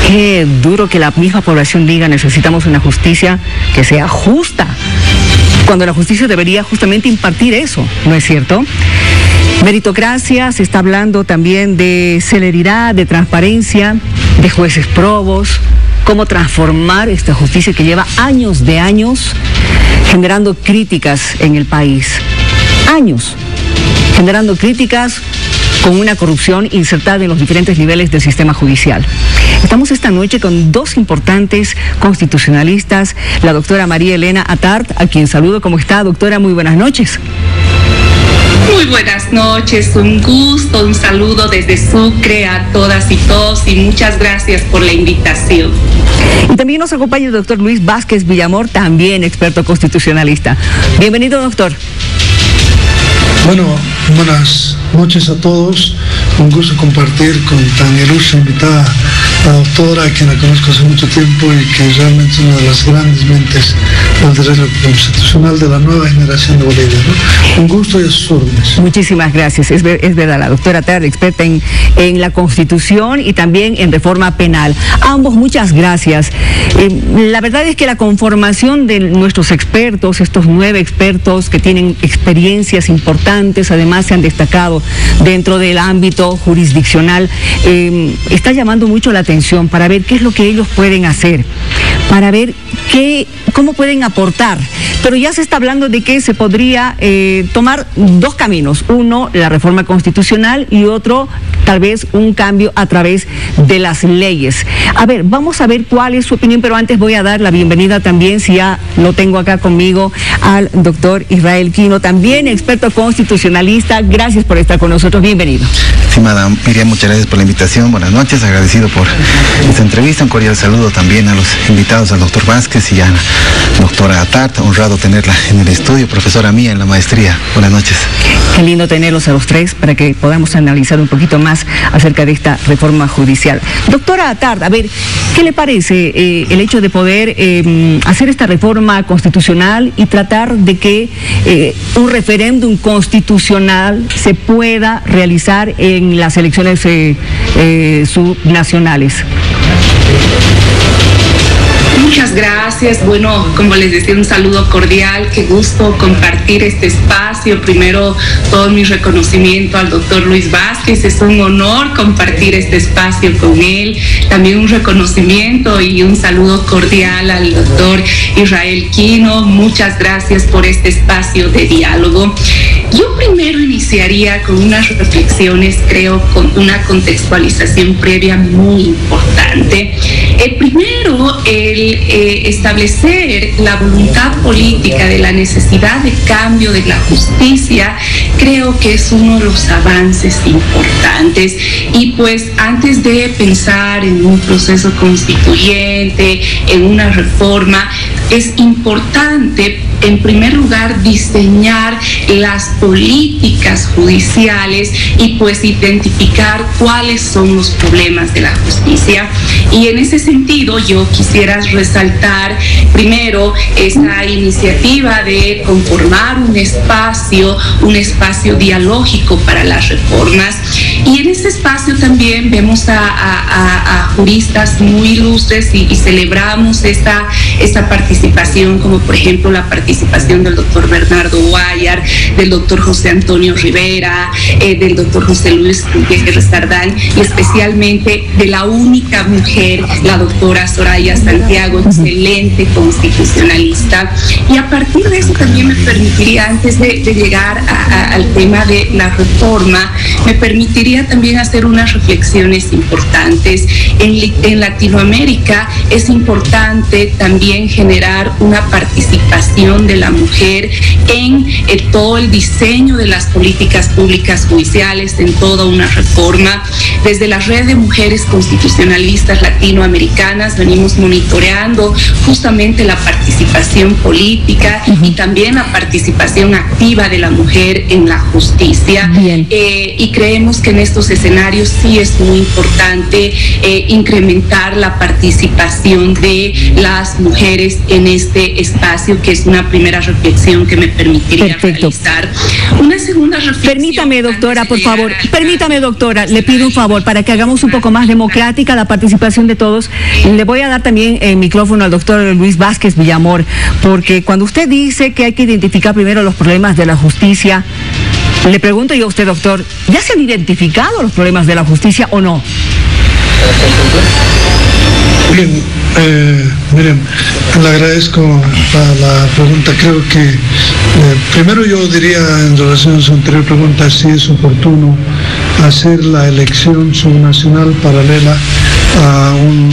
Qué duro que la misma población diga necesitamos una justicia que sea justa, cuando la justicia debería justamente impartir eso, ¿no es cierto? Meritocracia, se está hablando también de celeridad, de transparencia, de jueces probos, cómo transformar esta justicia que lleva años de años generando críticas en el país. Años generando críticas con una corrupción insertada en los diferentes niveles del sistema judicial. Estamos esta noche con dos importantes constitucionalistas, la doctora María Elena Attard, a quien saludo. ¿Cómo está, doctora? Muy buenas noches. Muy buenas noches, un gusto, un saludo desde Sucre a todas y todos y muchas gracias por la invitación. Y también nos acompaña el doctor Luis Vázquez Villamor, también experto constitucionalista. Bienvenido, doctor. Bueno, buenas noches a todos. Un gusto compartir con tan ilustre invitada, la doctora, a quien la conozco hace mucho tiempo y que realmente es una de las grandes mentes del derecho constitucional de la nueva generación de Bolivia, ¿no? Un gusto y a sus órdenes. Muchísimas gracias. Es verdad, la doctora Attard, experta en la Constitución y también en reforma penal. A ambos, muchas gracias. La verdad es que la conformación de nuestros expertos, estos 9 expertos que tienen experiencias importantes, además se han destacado dentro del ámbito jurisdiccional, está llamando mucho la atención para ver qué es lo que ellos pueden hacer, para ver cómo pueden aportar. Pero ya se está hablando de que se podría tomar dos caminos. Uno, la reforma constitucional, y otro, tal vez un cambio a través de las leyes. A ver, vamos a ver cuál es su opinión, pero antes voy a dar la bienvenida también, si ya lo tengo acá conmigo, al doctor Israel Quino, también experto constitucionalista. Gracias por estar con nosotros. Bienvenido. Estimada Miriam, muchas gracias por la invitación. Buenas noches, agradecido por esta entrevista. Un cordial saludo también a los invitados, al doctor Vázquez y a la doctora Attard. Honrado tenerla en el estudio, profesora mía en la maestría. Buenas noches. Qué lindo tenerlos a los tres para que podamos analizar un poquito más acerca de esta reforma judicial. Doctora Attard, a ver, ¿qué le parece el hecho de poder hacer esta reforma constitucional y tratar de que un referéndum constitucional se pueda realizar en las elecciones subnacionales? Muchas gracias. Bueno, como les decía, un saludo cordial. Qué gusto compartir este espacio. Primero, todo mi reconocimiento al doctor Luis Vázquez. Es un honor compartir este espacio con él. También un reconocimiento y un saludo cordial al doctor Israel Quino. Muchas gracias por este espacio de diálogo. Yo primero iniciaría con unas reflexiones, creo, con una contextualización previa muy importante. Primero, el establecer la voluntad política de la necesidad de cambio de la justicia, creo que es uno de los avances importantes. Y pues antes de pensar en un proceso constituyente, en una reforma, es importante, en primer lugar, diseñar las políticas judiciales y pues identificar cuáles son los problemas de la justicia. Y en ese sentido yo quisiera resaltar primero esa iniciativa de conformar un espacio dialógico para las reformas. Y en ese espacio también vemos a juristas muy ilustres y celebramos esta participación, como por ejemplo la participación del doctor Bernardo Guayar, del doctor José Antonio Rivera, del doctor José Luis Gutiérrez Sardán, y especialmente de la única mujer, la doctora Soraya Santiago, excelente constitucionalista. Y a partir de eso también me permitiría, antes de llegar al tema de la reforma, me permitiría también hacer unas reflexiones importantes. En Latinoamérica es importante también generar una participación de la mujer en todo el diseño de las políticas públicas judiciales, en toda una reforma. Desde la Red de Mujeres Constitucionalistas Latinoamericanas venimos monitoreando justamente la participación política y también la participación activa de la mujer en la justicia. Y creemos que en estos escenarios sí es muy importante incrementar la participación de las mujeres en este espacio, que es una primera reflexión que me permitiría realizar. Una segunda reflexión. Permítame, doctora, por favor. Permítame, doctora, le pido un favor para que hagamos un poco más democrática la participación colaboración de todos. Le voy a dar también el micrófono al doctor Luis Vázquez Villamor, porque cuando usted dice que hay que identificar primero los problemas de la justicia, le pregunto yo a usted, doctor, ¿ya se han identificado los problemas de la justicia o no? Bien, miren, le agradezco la pregunta. Creo que primero yo diría en relación a su anterior pregunta si es oportuno hacer la elección subnacional paralela a un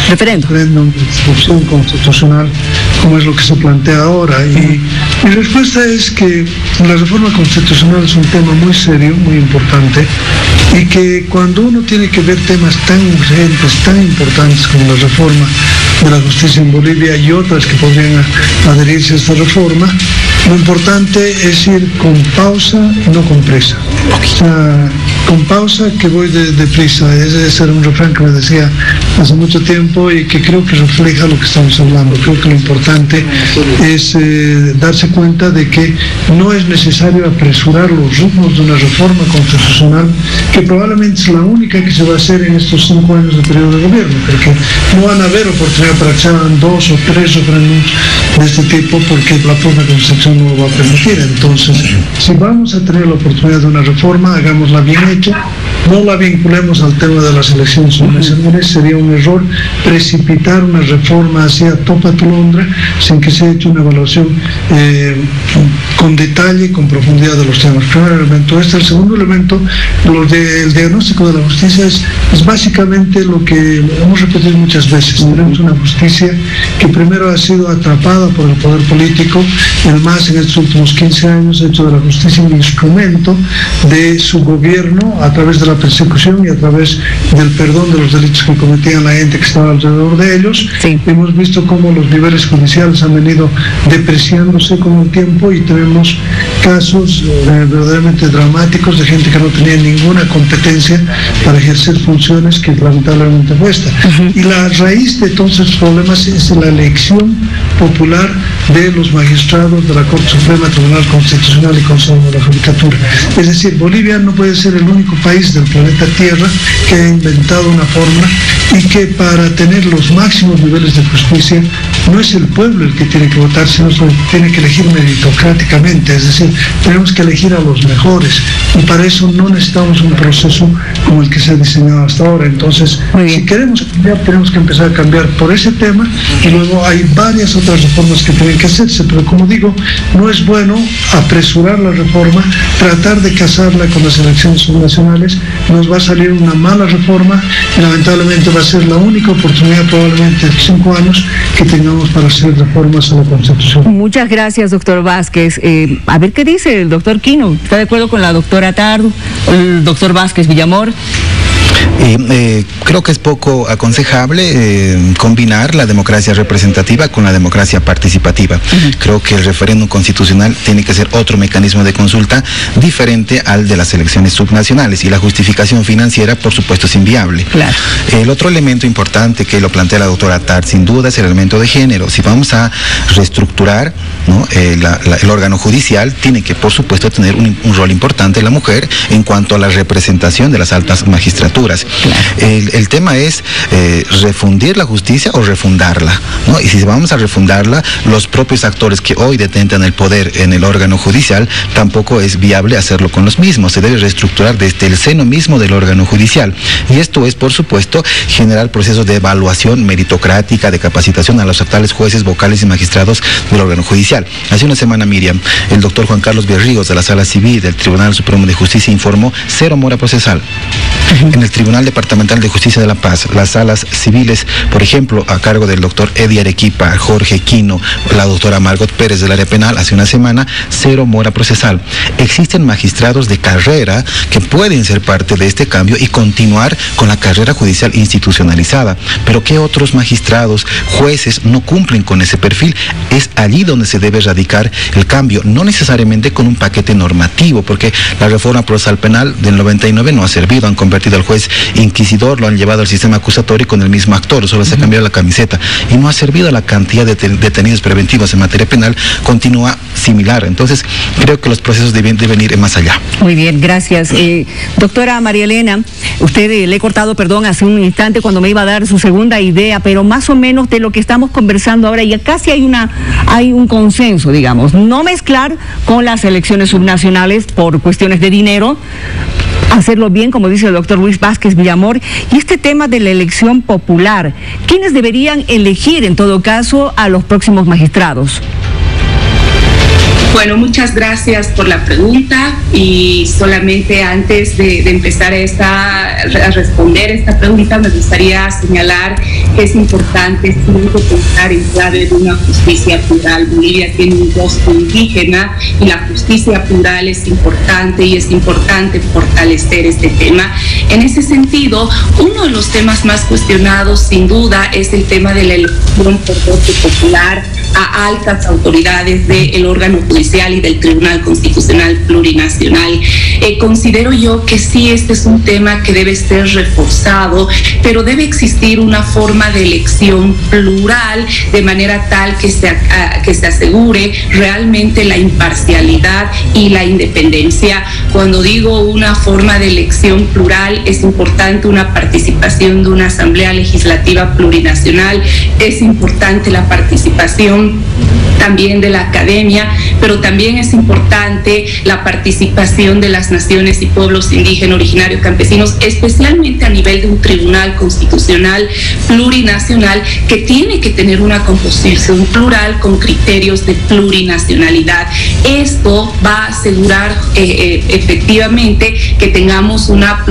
referéndum de discusión constitucional, como es lo que se plantea ahora. Y mi respuesta es que la reforma constitucional es un tema muy serio, muy importante, y que cuando uno tiene que ver temas tan urgentes, tan importantes como la reforma de la justicia en Bolivia y otras que podrían adherirse a esta reforma, lo importante es ir con pausa y no con prisa. O sea, con pausa que voy deprisa. Ese era un refrán que me decía hace mucho tiempo y que creo que refleja lo que estamos hablando. Creo que lo importante es darse cuenta de que no es necesario apresurar los ritmos de una reforma constitucional que probablemente es la única que se va a hacer en estos 5 años de periodo de gobierno, porque no van a haber oportunidad para que se hagan 2 o 3 referéndums de este tipo, porque la propia Constitución no lo va a permitir. Entonces, si vamos a tener la oportunidad de una reforma, hagámosla bien hecha, no la vinculemos al tema de las elecciones subnacionales. Sería un error precipitar una reforma hacia topa Tolondra sin que se haya hecho una evaluación con detalle y con profundidad de los temas. Primer elemento este. El segundo elemento, el diagnóstico de la justicia es básicamente lo que hemos repetido muchas veces. Tenemos una justicia que primero ha sido atrapada por el poder político, el MAS en estos últimos 15 años ha hecho de la justicia un instrumento de su gobierno a través de la persecución y a través del perdón de los delitos que cometían la gente que estaba alrededor de ellos. Sí. Hemos visto cómo los niveles judiciales han venido depreciándose con el tiempo y tenemos casos verdaderamente dramáticos de gente que no tenía ninguna competencia para ejercer funciones que lamentablemente cuesta. Y la raíz de todos esos problemas es la elección popular de los magistrados de la Corte Suprema, Tribunal Constitucional y Consejo de la Judicatura. Es decir, Bolivia no puede ser el único país del planeta Tierra que ha inventado una fórmula y que para tener los máximos niveles de justicia no es el pueblo el que tiene que votar, sino que tiene que elegir meritocráticamente. Es decir, tenemos que elegir a los mejores y para eso no necesitamos un proceso como el que se ha diseñado hasta ahora. Entonces, si queremos cambiar, tenemos que empezar a cambiar por ese tema y luego hay varias otras reformas que tienen que hacerse, pero como digo, no es bueno apresurar la reforma, tratar de casarla con las elecciones subnacionales. Nos va a salir una mala reforma y lamentablemente va a ser la única oportunidad probablemente en 5 años que tengamos para hacer reformas a la Constitución. Muchas gracias, doctor Vázquez. A ver qué dice el doctor Quino. ¿Está de acuerdo con la doctora Tardo, el doctor Vázquez Villamor? Creo que es poco aconsejable combinar la democracia representativa con la democracia participativa. Creo que el referéndum constitucional tiene que ser otro mecanismo de consulta diferente al de las elecciones subnacionales y la justificación financiera, por supuesto, es inviable. Claro. El otro elemento importante que lo plantea la doctora Tart, sin duda, es el elemento de género. Si vamos a reestructurar, ¿no?, el órgano judicial, tiene que, por supuesto, tener un rol importante la mujer en cuanto a la representación de las altas magistraturas. Claro. El tema es refundir la justicia o refundarla, ¿no? Y si vamos a refundarla, los propios actores que hoy detentan el poder en el órgano judicial, tampoco es viable hacerlo con los mismos. Se debe reestructurar desde el seno mismo del órgano judicial. Y esto es, por supuesto, generar procesos de evaluación meritocrática, de capacitación a los actuales jueces, vocales y magistrados del órgano judicial. Hace una semana, Miriam, el doctor Juan Carlos Berríos, de la Sala Civil del Tribunal Supremo de Justicia, informó 0 mora procesal. En el Tribunal Departamental de Justicia de La Paz, las salas civiles, por ejemplo, a cargo del doctor Eddie Arequipa, Jorge Quino, la doctora Margot Pérez del área penal, hace una semana, 0 mora procesal. Existen magistrados de carrera que pueden ser parte de este cambio y continuar con la carrera judicial institucionalizada. Pero ¿qué otros magistrados, jueces no cumplen con ese perfil? Es allí donde se debe radicar el cambio, no necesariamente con un paquete normativo, porque la reforma procesal penal del 99 no ha servido, han convertido al juez inquisidor, lo han llevado al sistema acusatorio con el mismo actor, solo se ha cambiado la camiseta y no ha servido. La cantidad de detenidos preventivos en materia penal continúa similar. Entonces creo que los procesos deben ir más allá. Muy bien, gracias. Doctora María Elena, usted le he cortado, perdón, hace un instante cuando me iba a dar su segunda idea, pero más o menos de lo que estamos conversando ahora, ya casi hay un consenso, digamos, no mezclar con las elecciones subnacionales por cuestiones de dinero, hacerlo bien, como dice el doctor Luis Vázquez Villamor, y este tema de la elección popular, ¿quiénes deberían elegir en todo caso a los próximos magistrados? Bueno, muchas gracias por la pregunta, y solamente antes de empezar a responder esta pregunta me gustaría señalar que es importante siempre pensar en clave de una justicia plural. Bolivia tiene un rostro indígena y la justicia plural es importante, y es importante fortalecer este tema. En ese sentido, uno de los temas más cuestionados sin duda es el tema de la elección por voto popular a altas autoridades del órgano judicial y del Tribunal Constitucional Plurinacional. Considero yo que sí, este es un tema que debe ser reforzado, pero debe existir una forma de elección plural de manera tal que se asegure realmente la imparcialidad y la independencia. Cuando digo una forma de elección plural, es importante una participación de una asamblea legislativa plurinacional, es importante la participación también de la academia, pero también es importante la participación de las naciones y pueblos indígenas, originarios, campesinos, especialmente a nivel de un tribunal constitucional plurinacional que tiene que tener una composición plural con criterios de plurinacionalidad. Esto va a asegurar efectivamente que tengamos una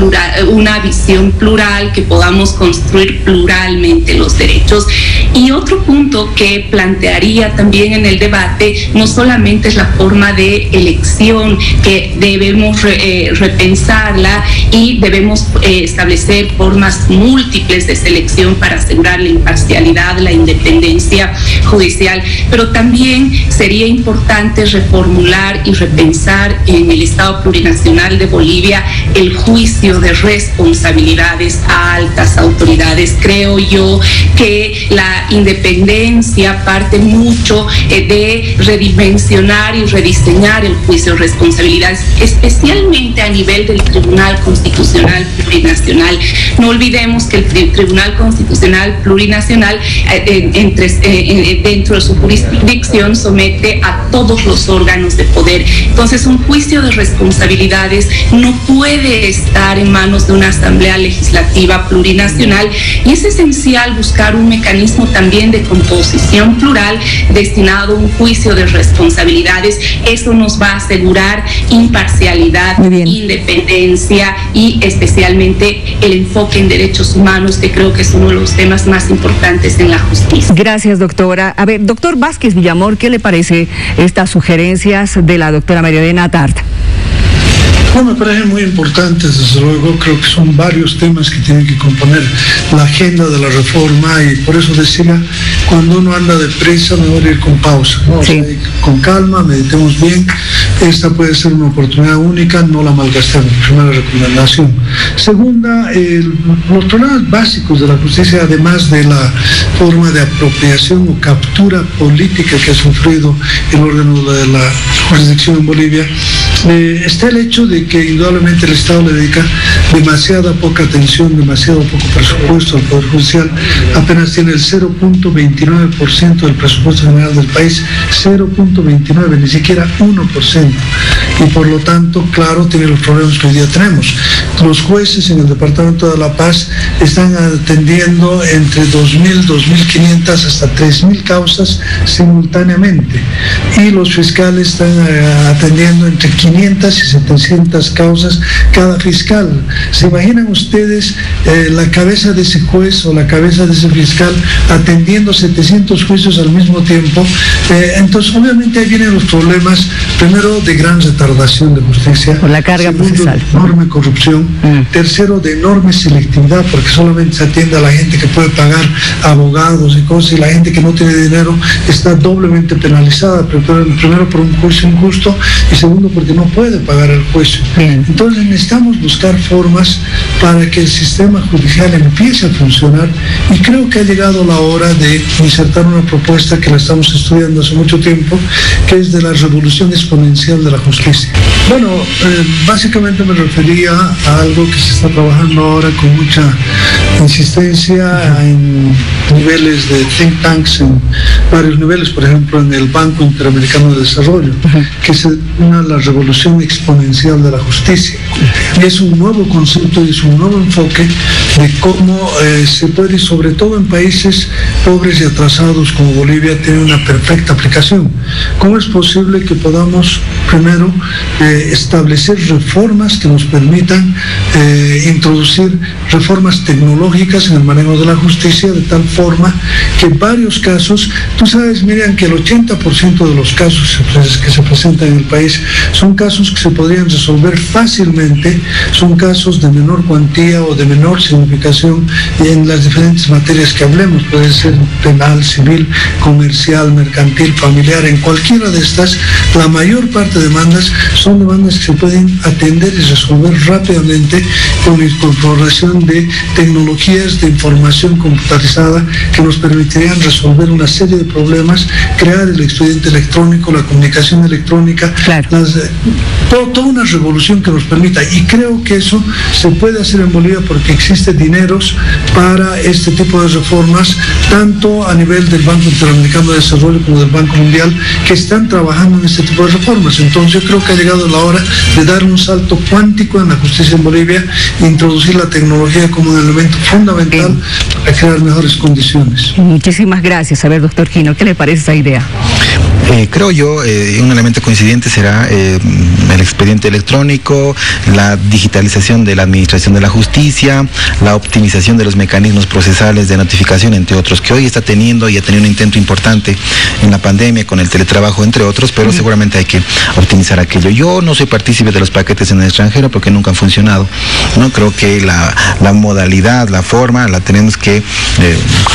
visión plural, que podamos construir pluralmente los derechos. Y otro punto que plantearía también en el debate no solamente es la forma de elección, que debemos repensarla y debemos establecer formas múltiples de selección para asegurar la imparcialidad, la independencia judicial, pero también sería importante reformular y repensar en el Estado plurinacional de Bolivia el juicio de responsabilidades a altas autoridades. Creo yo que la independencia parte mucho de redimensionar y rediseñar el juicio de responsabilidades, especialmente a nivel del Tribunal Constitucional Plurinacional. No olvidemos que el Tribunal Constitucional Plurinacional, dentro de su jurisdicción, somete a todos los órganos de poder. Entonces, un juicio de responsabilidades no puede estar en manos de una asamblea legislativa plurinacional, y es esencial buscar un mecanismo también de composición plural destinado a un juicio de responsabilidades. Eso nos va a asegurar imparcialidad, independencia y especialmente el enfoque en derechos humanos, que creo que es uno de los temas más importantes en la justicia. Gracias, doctora. A ver, doctor Vázquez Villamor, ¿qué le parece estas sugerencias de la doctora María Elena Attard? Me parecen muy importantes, desde luego. Creo que son varios temas que tienen que componer la agenda de la reforma, y por eso decía, cuando uno anda deprisa, mejor ir con pausa, ¿no? Sí. O sea, con calma, meditemos bien. Esta puede ser una oportunidad única, no la malgastemos. Primera recomendación. Segunda, los problemas básicos de la justicia, además de la forma de apropiación o captura política que ha sufrido el órgano de la jurisdicción en Bolivia, está el hecho de que indudablemente el Estado le dedica demasiada poca atención, demasiado poco presupuesto al Poder Judicial. Apenas tiene el 0.29% del presupuesto general del país, 0.29%, ni siquiera 1%. Y por lo tanto, claro, tiene los problemas que hoy día tenemos. Los jueces en el Departamento de La Paz están atendiendo entre 2.000, 2.500 hasta 3.000 causas simultáneamente, y los fiscales están atendiendo entre 500 y 700 causas cada fiscal. ¿Se imaginan ustedes la cabeza de ese juez o la cabeza de ese fiscal atendiendo 700 juicios al mismo tiempo? Entonces, obviamente ahí vienen los problemas, primero, de gran retardación de justicia, por la carga procesal, de enorme corrupción, tercero, de enorme selectividad, porque solamente se atiende a la gente que puede pagar abogados y cosas, y la gente que no tiene dinero está doblemente penalizada, primero por un juicio injusto, y segundo porque no puede pagar el juicio. Entonces necesitamos buscar formas para que el sistema judicial empiece a funcionar, y creo que ha llegado la hora de insertar una propuesta que la estamos estudiando hace mucho tiempo, que es de la revolución exponencial de la justicia. Bueno, básicamente me refería a algo que se está trabajando ahora con mucha insistencia en niveles de think tanks, en varios niveles, por ejemplo en el Banco Interamericano de Desarrollo, que es la revolución exponencial de la justicia. Y es un nuevo concepto y es un nuevo enfoque de cómo se puede, y sobre todo en países pobres y atrasados como Bolivia, tener una perfecta aplicación. ¿Cómo es posible que podamos primero establecer reformas que nos permitan introducir reformas tecnológicas en el manejo de la justicia, de tal forma que en varios casos, tú sabes, Miriam, que el 80% de los casos que se presentan en el país son casos que se podrían resolver fácilmente, son casos de menor cuantía o de menor significación en las diferentes materias que hablemos, puede ser penal, civil, comercial, mercantil, familiar. En cualquiera de estas, la mayor parte de demandas son demandas que se pueden atender y resolver rápidamente con la incorporación de tecnologías de información computarizada que nos permitirían resolver una serie de problemas, crear el expediente electrónico, la comunicación electrónica, claro, toda una revolución que nos permita, y creo que eso se puede hacer en Bolivia porque existe dineros para este tipo de reformas, tanto a nivel del Banco Interamericano de Desarrollo como del Banco Mundial, que están trabajando en este tipo de reformas. Entonces yo creo que ha llegado la hora de dar un salto cuántico en la justicia en Bolivia e introducir la tecnología como un elemento fundamental para crear mejores condiciones. Muchísimas gracias. A ver, doctor Gino, ¿qué le parece esa idea? Creo yo, un elemento coincidente será el expediente electrónico, la digitalización de la administración de la justicia, la optimización de los mecanismos procesales de notificación, entre otros, que hoy está teniendo y ha tenido un intento importante en la pandemia con el teletrabajo, entre otros, pero seguramente hay que optimizar aquello. Yo no soy partícipe de los paquetes en el extranjero porque nunca han funcionado, ¿no? Creo que la modalidad, la forma, la tenemos que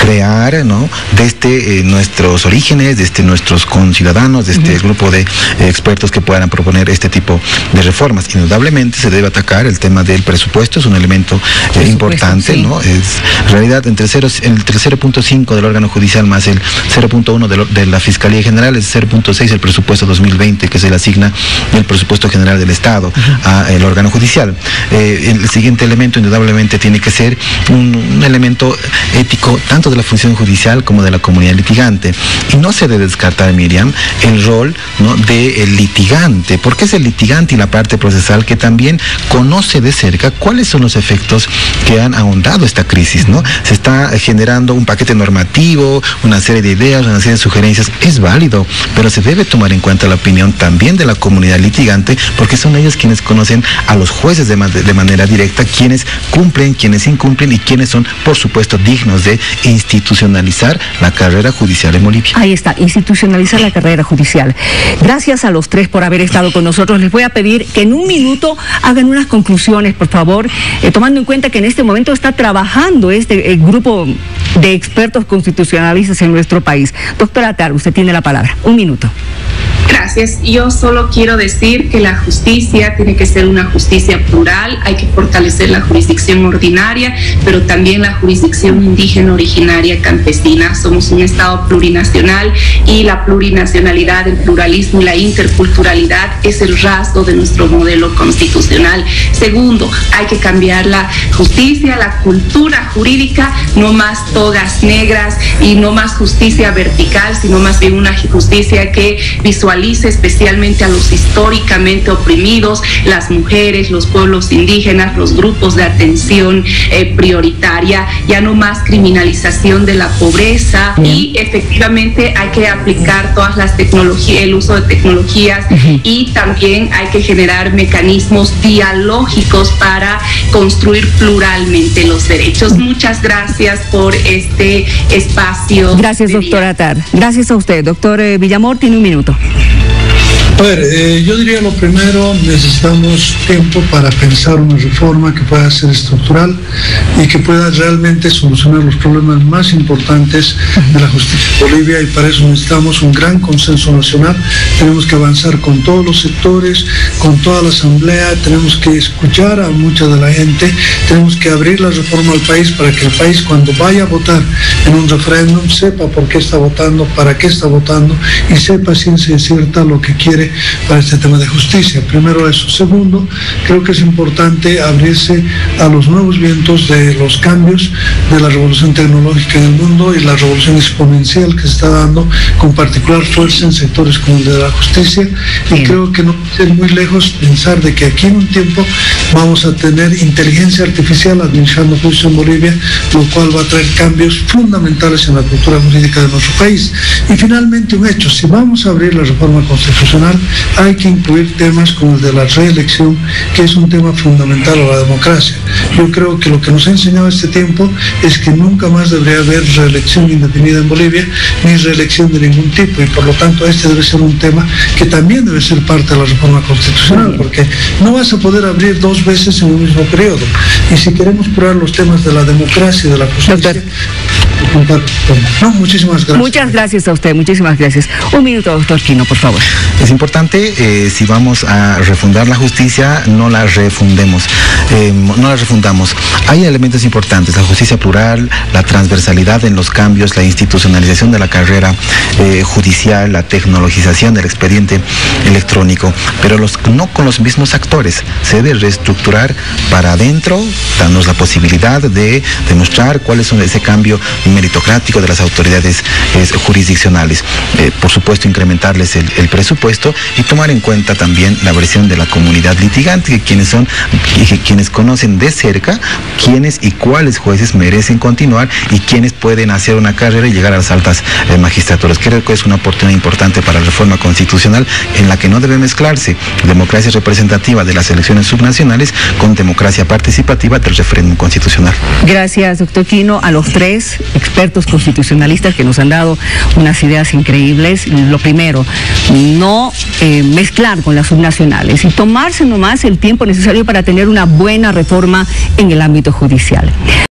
crear, ¿no? Desde nuestros orígenes, desde nuestros conciudadanos, de este grupo de expertos que puedan proponer este tipo de reformas. Indudablemente se debe atacar el tema del presupuesto, es un elemento importante, ¿no? Es en realidad entre el 0.5 del órgano judicial más el 0.1 de la Fiscalía General, es 0.6 el presupuesto 2020 que se le asigna el presupuesto general del Estado al órgano judicial. El siguiente elemento indudablemente tiene que ser un elemento ético tanto de la función judicial como de la comunidad litigante, y no se debe descartar, Miriam, el rol, ¿no?, del litigante, porque es el litigante y la parte procesal que también conoce de cerca cuáles son los efectos que han ahondado esta crisis, ¿no? Se está generando un paquete normativo, una serie de ideas, una serie de sugerencias, es válido, pero se debe tomar en cuenta la opinión también de la comunidad litigante, porque son ellos quienes conocen a los jueces de manera directa, quienes cumplen, quienes incumplen y quienes son, por supuesto, dignos de institucionalizar la carrera judicial en Bolivia. Ahí está, institucionalizar la carrera judicial. Gracias a los tres por haber estado con nosotros. Les voy a pedir que en un minuto hagan unas conclusiones, por favor, tomando en cuenta que en este momento está trabajando este grupo de expertos constitucionalistas en nuestro país. Doctora Attar, usted tiene la palabra. Un minuto. Gracias. Yo solo quiero decir que la justicia tiene que ser una justicia plural, hay que fortalecer la jurisdicción ordinaria, pero también la jurisdicción indígena, originaria, campesina. Somos un Estado plurinacional y la plurinacionalidad, el pluralismo y la interculturalidad es el rasgo de nuestro modelo constitucional. Segundo, hay que cambiar la justicia, la cultura jurídica, no más togas negras y no más justicia vertical, sino más bien una justicia que visualice especialmente a los históricamente oprimidos, las mujeres, los pueblos indígenas, los grupos de atención prioritaria, ya no más criminalización de la pobreza. Y efectivamente hay que aplicar todas las tecnologías, el uso de tecnologías, y también hay que generar mecanismos dialógicos para construir pluralmente los derechos. Muchas gracias por este espacio. Gracias, doctora Attar. Gracias a usted. Doctor Villamor, tiene un minuto. Yo diría lo primero, necesitamos tiempo para pensar una reforma que pueda ser estructural y que pueda realmente solucionar los problemas más importantes de la justicia en Bolivia, y para eso necesitamos un gran consenso nacional. Tenemos que avanzar con todos los sectores, con toda la asamblea, tenemos que escuchar a mucha de la gente, tenemos que abrir la reforma al país para que el país, cuando vaya a votar en un referéndum, sepa por qué está votando, para qué está votando y sepa ciencia cierta lo que quiere para este tema de justicia. Primero eso. Segundo, creo que es importante abrirse a los nuevos vientos de los cambios de la revolución tecnológica en el mundo y la revolución exponencial que se está dando con particular fuerza en sectores como el de la justicia, y creo que no es muy lejos pensar de que aquí en un tiempo vamos a tener inteligencia artificial administrando justicia en Bolivia, lo cual va a traer cambios fundamentales en la cultura jurídica de nuestro país. Y finalmente un hecho, si vamos a abrir la reforma constitucional, hay que incluir temas como el de la reelección, que es un tema fundamental a la democracia. Yo creo que lo que nos ha enseñado este tiempo es que nunca más debería haber reelección indefinida en Bolivia, ni reelección de ningún tipo, y por lo tanto este debe ser un tema que también debe ser parte de la reforma constitucional, porque no vas a poder abrir dos veces en un mismo periodo. Y si queremos probar los temas de la democracia y de la justicia... No, muchísimas gracias. Muchas gracias a usted, muchísimas gracias. Un minuto, doctor Quino, por favor. Es importante, si vamos a refundar la justicia, no la refundemos, no la refundamos. Hay elementos importantes: la justicia plural, la transversalidad en los cambios, la institucionalización de la carrera judicial, la tecnologización del expediente electrónico, pero no con los mismos actores. Se debe reestructurar para adentro, darnos la posibilidad de demostrar cuáles son ese cambio meritocrático de las autoridades jurisdiccionales. Por supuesto, incrementarles el presupuesto y tomar en cuenta también la versión de la comunidad litigante, quienes conocen de cerca quiénes y cuáles jueces merecen continuar y quiénes pueden hacer una carrera y llegar a las altas magistraturas. Creo que es una oportunidad importante para la reforma constitucional, en la que no debe mezclarse democracia representativa de las elecciones subnacionales con democracia participativa del referéndum constitucional. Gracias, doctor Quino, a los tres expertos constitucionalistas que nos han dado unas ideas increíbles. Lo primero, no mezclar con las subnacionales y tomarse nomás el tiempo necesario para tener una buena reforma en el ámbito judicial.